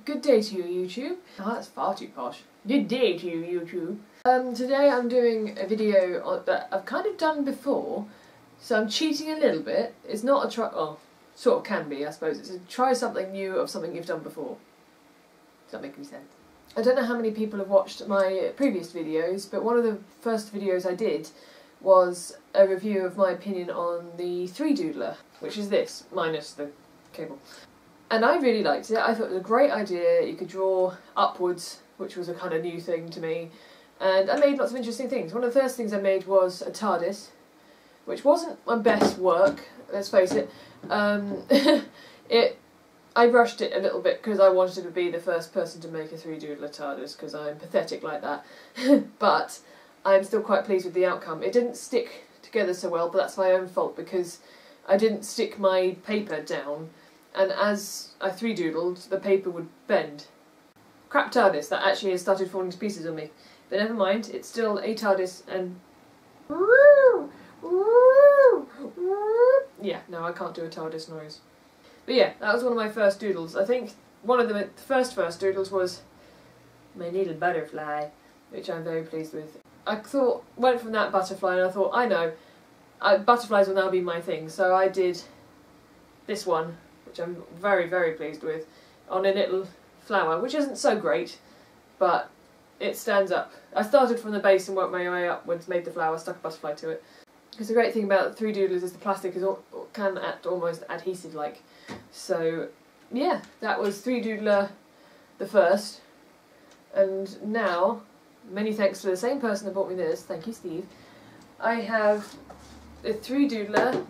Good day to you, YouTube. Oh, that's far too posh. Good day to you, YouTube. Today I'm doing a video that I've kind of done before, so I'm cheating a little bit. It's not a try, well, sort of can be, I suppose. It's a try something new of something you've done before. Does that make any sense? I don't know how many people have watched my previous videos, but one of the first videos I did was a review of my opinion on the 3doodler, which is this, minus the cable. And I really liked it. I thought it was a great idea. You could draw upwards, which was a kind of new thing to me. And I made lots of interesting things. One of the first things I made was a TARDIS, which wasn't my best work, let's face it. I rushed it a little bit because I wanted to be the first person to make a 3doodler TARDIS, because I'm pathetic like that. But I'm still quite pleased with the outcome. It didn't stick together so well, but that's my own fault because I didn't stick my paper down. And as I 3doodled, the paper would bend. Crap TARDIS, that actually has started falling to pieces on me. But never mind, it's still a TARDIS and... Yeah, no, I can't do a TARDIS noise. But yeah, that was one of my first doodles. I think one of the first doodles was my little butterfly, which I'm very pleased with. I went from that butterfly and I thought, I know, butterflies will now be my thing. So I did this one, which I'm very, very pleased with, on a little flower, which isn't so great, but it stands up. I started from the base and worked my way upwards, made the flower, stuck a butterfly to it. Because the great thing about 3doodlers is the plastic can act almost adhesive-like. So, yeah, that was 3doodler the first, and now, many thanks to the same person that bought me this, thank you Steve, I have the 3doodler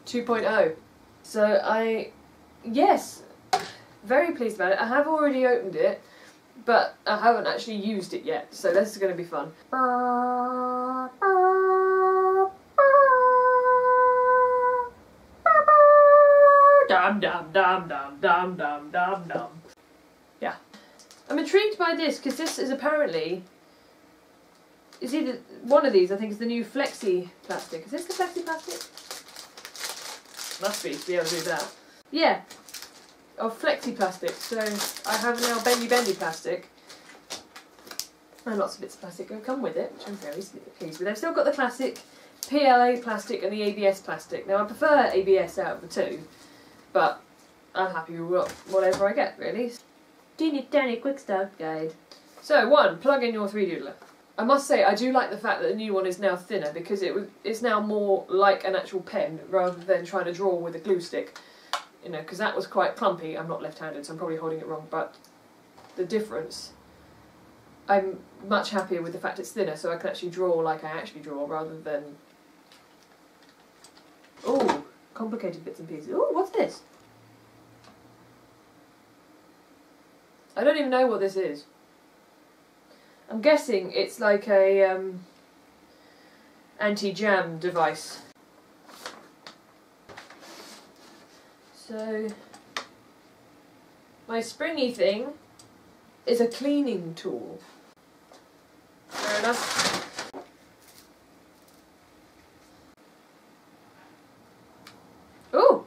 2.0. So yes, very pleased about it. I have already opened it, but I haven't actually used it yet, so this is going to be fun. Dum dum dum dum dum dum dum dum. Yeah. I'm intrigued by this, because this is apparently... It's either one of these, I think, is the new flexi plastic. Is this the flexi plastic? Must be to be able to do that. Yeah, of flexi plastic. So I have now bendy plastic. And lots of bits of plastic that come with it, which I'm very pleased with. I've still got the classic PLA plastic and the ABS plastic. Now I prefer ABS out of the two, but I'm happy with whatever I get, really. Teeny tiny quick start guide. So 1, plug in your 3doodler. I must say, I do like the fact that the new one is now thinner, because it's now more like an actual pen rather than trying to draw with a glue stick. You know, because that was quite clumpy. I'm not left-handed, so I'm probably holding it wrong, but the difference, I'm much happier with the fact it's thinner, so I can actually draw like I actually draw rather than... Oh, complicated bits and pieces. Oh, what's this? I don't even know what this is. I'm guessing it's like a anti-jam device. So my springy thing is a cleaning tool. Fair enough. Oh!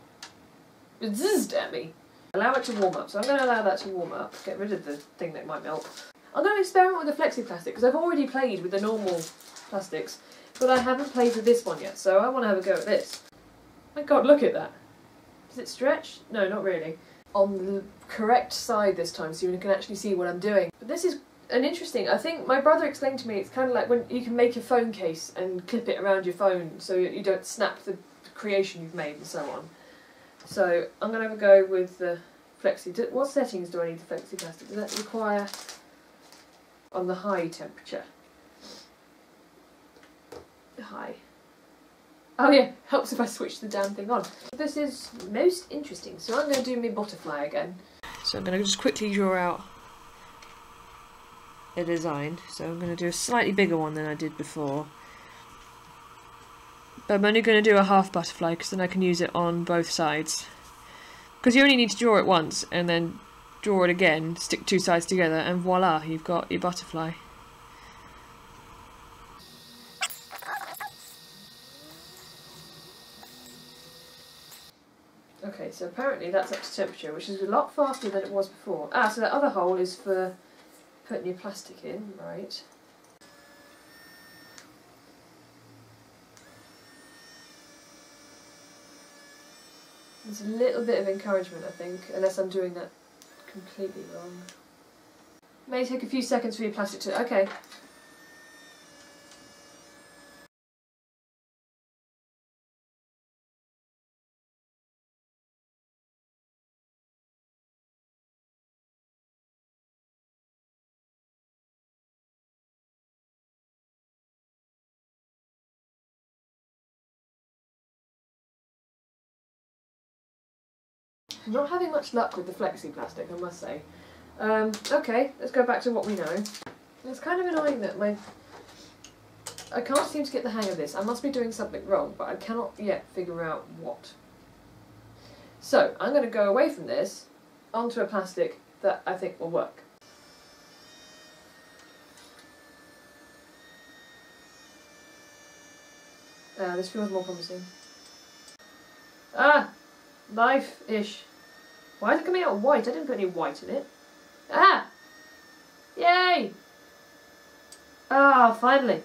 It zizzed at me. Allow it to warm up. So I'm going to allow that to warm up. Get rid of the thing that might melt. I'm going to experiment with the flexi plastic because I've already played with the normal plastics, but I haven't played with this one yet, so I want to have a go at this. My god, look at that. Does it stretch? No, not really. On the correct side this time, so you can actually see what I'm doing. But this is an interesting, I think my brother explained to me, it's kind of like when you can make a phone case and clip it around your phone so you don't snap the creation you've made and so on. So I'm going to have a go with the flexi. What settings do I need the flexi plastic? Does that require... on the high temperature. High. Oh yeah, helps if I switch the damn thing on. This is most interesting, so I'm going to do my butterfly again. So I'm going to just quickly draw out a design. So I'm going to do a slightly bigger one than I did before. But I'm only going to do a half butterfly because then I can use it on both sides. Because you only need to draw it once and then draw it again, stick two sides together, and voila, you've got your butterfly. Okay, so apparently that's up to temperature, which is a lot faster than it was before. Ah, so that other hole is for putting your plastic in, right. There's a little bit of encouragement, I think, unless I'm doing that completely wrong. May take a few seconds for your plastic to... Okay. I'm not having much luck with the flexi plastic, I must say. Okay, let's go back to what we know. It's kind of annoying that I can't seem to get the hang of this. I must be doing something wrong, but I cannot yet figure out what. So, I'm going to go away from this onto a plastic that I think will work. This feels more promising. Ah! Life-ish. Why is it coming out white? I didn't put any white in it. Ah! Yay! Ah, finally.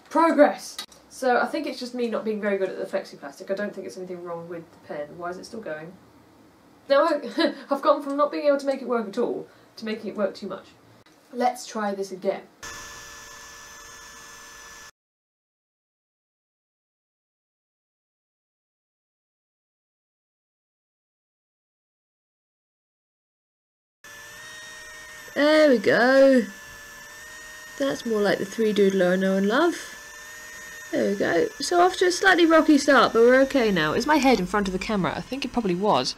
Progress! So I think it's just me not being very good at the flexi plastic. I don't think it's anything wrong with the pen. Why is it still going? Now I've gone from not being able to make it work at all to making it work too much. Let's try this again. There we go. That's more like the 3doodler I know and love. There we go. So after a slightly rocky start, but we're okay now. Is my head in front of the camera? I think it probably was.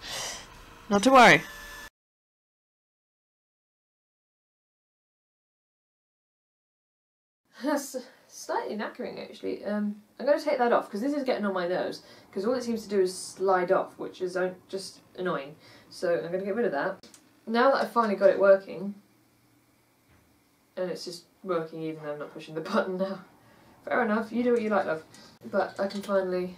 Not to worry. That's slightly knackering actually. I'm going to take that off because this is getting on my nerves. Because all it seems to do is slide off, which is just annoying. So I'm going to get rid of that. Now that I've finally got it working, and it's just working even though I'm not pushing the button now. Fair enough, you do what you like, love. But I can finally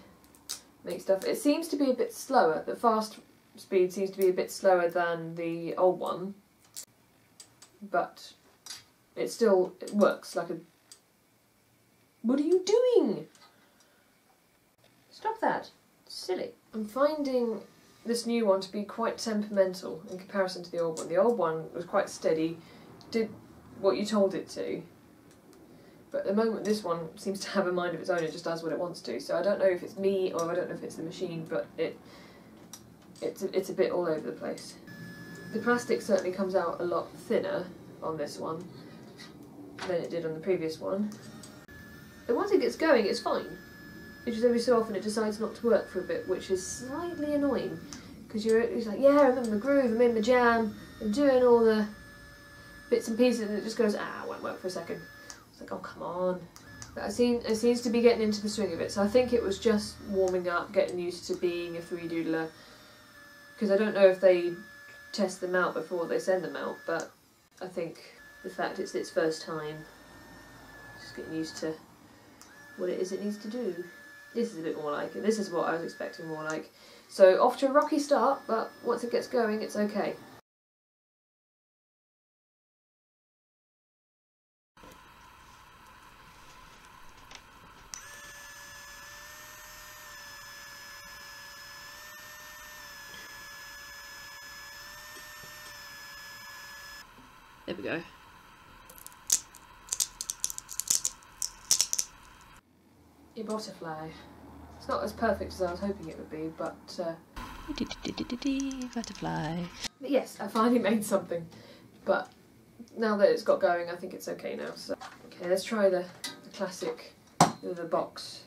make stuff. It seems to be a bit slower. The fast speed seems to be a bit slower than the old one. But it works like a... What are you doing? Stop that. It's silly. I'm finding this new one to be quite temperamental in comparison to the old one. The old one was quite steady, did what you told it to, but at the moment this one seems to have a mind of its own. It just does what it wants to. So I don't know if it's me or I don't know if it's the machine, but it's a bit all over the place. The plastic certainly comes out a lot thinner on this one than it did on the previous one. And once it gets going, it's fine. It's just every so often it decides not to work for a bit, which is slightly annoying. Because it's like, yeah, I'm in the groove, I'm in the jam, I'm doing all the bits and pieces, and it just goes, ah, it won't work for a second. It's like, oh, come on. But it seems to be getting into the swing of it, so I think it was just warming up, getting used to being a 3doodler. Because I don't know if they test them out before they send them out, but I think the fact it's its first time, just getting used to what it is it needs to do. This is a bit more like it. This is what I was expecting more like. So off to a rocky start, but once it gets going, it's okay. There we go. Your butterfly. It's not as perfect as I was hoping it would be, but butterfly. But yes, I finally made something. But now that it's got going, I think it's okay now. So okay, let's try the classic with the box.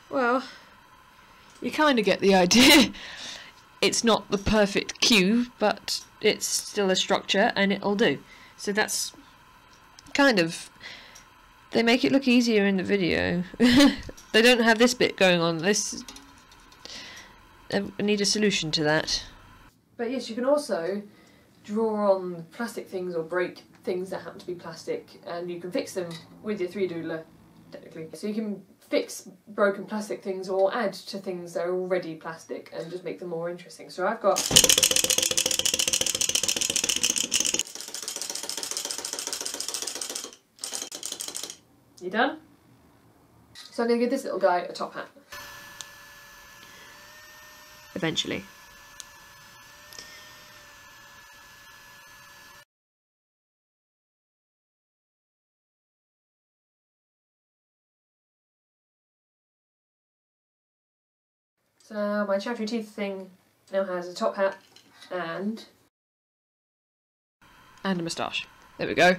Well, you kind of get the idea. It's not the perfect cube, but it's still a structure and it'll do. So that's kind of... They make it look easier in the video. They don't have this bit going on. I need a solution to that. But yes, you can also draw on plastic things or break things that happen to be plastic, and you can fix them with your 3doodler, technically. So you can fix broken plastic things or add to things that are already plastic and just make them more interesting. So I've got... You done? So I'm going to give this little guy a top hat. Eventually. So my chattery teeth thing now has a top hat and a moustache. There we go.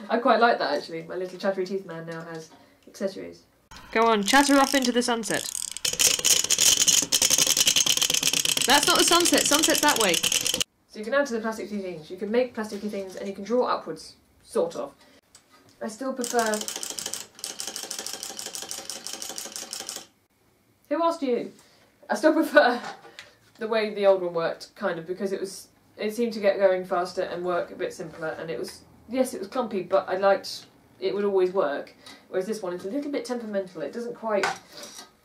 I quite like that actually. My little chattery teeth man now has accessories. Go on, chatter off into the sunset. That's not the sunset, sunset's that way. So you can add to the plasticky things, you can make plasticky things and you can draw upwards, sort of. I still prefer... Who asked you? I still prefer the way the old one worked, kind of, because it seemed to get going faster and work a bit simpler, and it was, yes, it was clumpy, but I liked it would always work, whereas this one is a little bit temperamental, it doesn't quite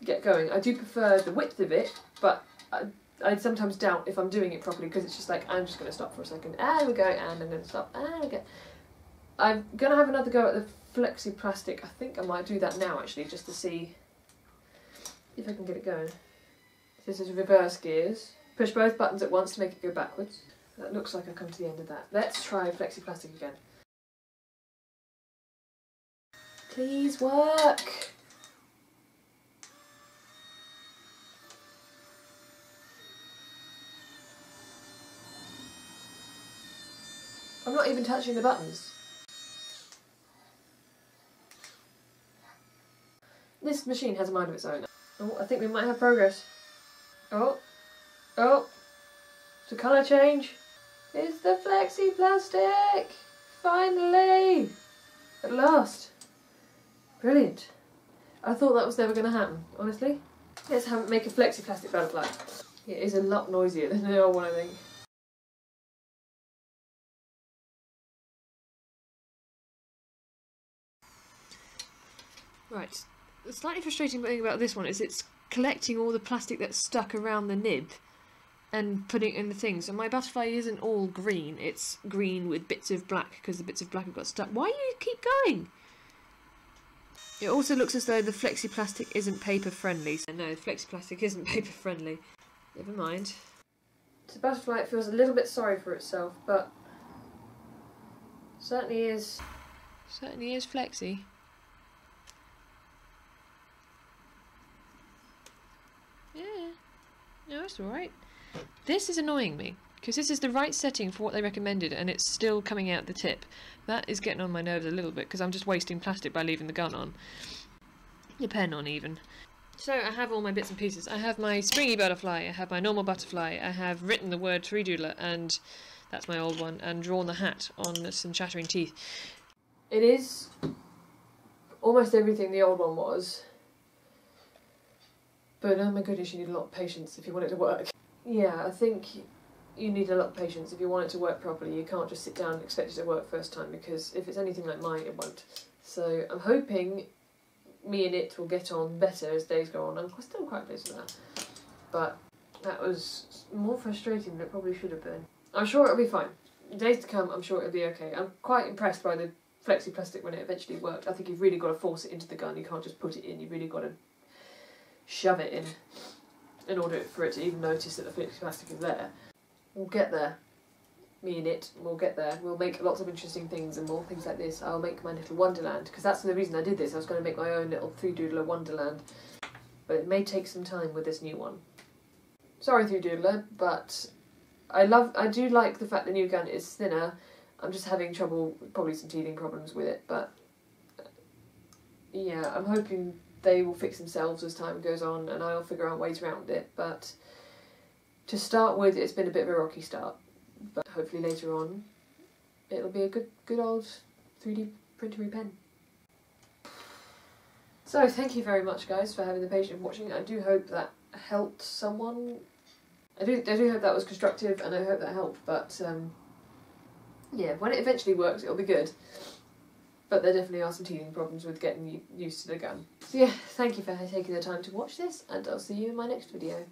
get going. I do prefer the width of it, but I sometimes doubt if I'm doing it properly, because it's just like, I'm just going to stop for a second, and there we go, and I'm going to stop, and we go. I'm going to have another go at the flexi plastic. I think I might do that now, actually, just to see if I can get it going. This is reverse gears. Push both buttons at once to make it go backwards. That looks like I've come to the end of that. Let's try flexi plastic again. Please work! I'm not even touching the buttons. This machine has a mind of its own. Oh, I think we might have progress. Oh, oh, it's a colour change. It's the flexi plastic! Finally! At last. Brilliant. I thought that was never going to happen, honestly. Let's make a flexi plastic butterfly. It is a lot noisier than the old one, I think. Right. The slightly frustrating thing about this one is it's collecting all the plastic that's stuck around the nib and putting it in the thing. So my butterfly isn't all green, it's green with bits of black because the bits of black have got stuck. Why do you keep going? It also looks as though the flexi plastic isn't paper friendly. So no, the flexi plastic isn't paper friendly. Never mind. The butterfly feels a little bit sorry for itself, but certainly is flexi. Yeah, no, it's alright. This is annoying me, because this is the right setting for what they recommended, and it's still coming out the tip. That is getting on my nerves a little bit, because I'm just wasting plastic by leaving the gun on. The pen on, even. So, I have all my bits and pieces. I have my springy butterfly, I have my normal butterfly, I have written the word 3doodler, and that's my old one, and drawn the hat on some chattering teeth. It is almost everything the old one was. But oh my goodness, you need a lot of patience if you want it to work. Yeah, I think you need a lot of patience if you want it to work properly. You can't just sit down and expect it to work first time, because if it's anything like mine, it won't. So I'm hoping me and it will get on better as days go on. I'm still quite pleased with that. But that was more frustrating than it probably should have been. I'm sure it'll be fine. In days to come, I'm sure it'll be okay. I'm quite impressed by the flexi plastic when it eventually worked. I think you've really got to force it into the gun. You can't just put it in. You've really got to shove it in order for it to even notice that the flexi plastic is there. We'll get there. Me and it, we'll get there. We'll make lots of interesting things and more things like this. I'll make my little wonderland, because that's the reason I did this. I was going to make my own little 3doodler wonderland, but it may take some time with this new one. Sorry 3doodler, but I do like the fact the new gun is thinner. I'm just having trouble, probably some teething problems with it, but yeah, I'm hoping they will fix themselves as time goes on and I'll figure out ways around it. But to start with, it's been a bit of a rocky start, but hopefully later on it'll be a good old 3D printery pen. So thank you very much, guys, for having the patience of watching. I do hope that helped someone. I do hope that was constructive, and I hope that helped, but yeah, when it eventually works, it'll be good. But there definitely are some teething problems with getting used to the gun. So yeah, thank you for taking the time to watch this, and I'll see you in my next video.